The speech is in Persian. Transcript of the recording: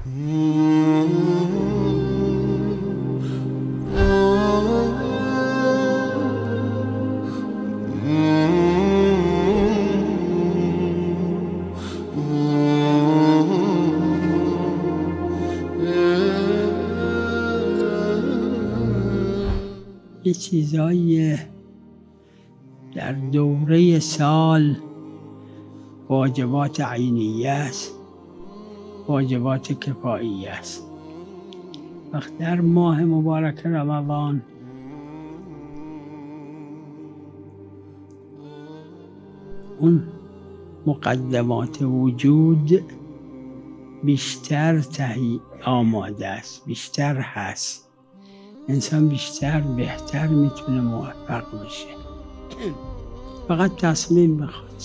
یه چیزایی در دوره سال واجبات عینیه است، واجبات کفاییه است. وقت در ماه مبارک رمضان اون مقدمات وجود بیشتر آماده است، بیشتر هست. انسان بیشتر بهتر میتونه موفق بشه، فقط تصمیم بخواد.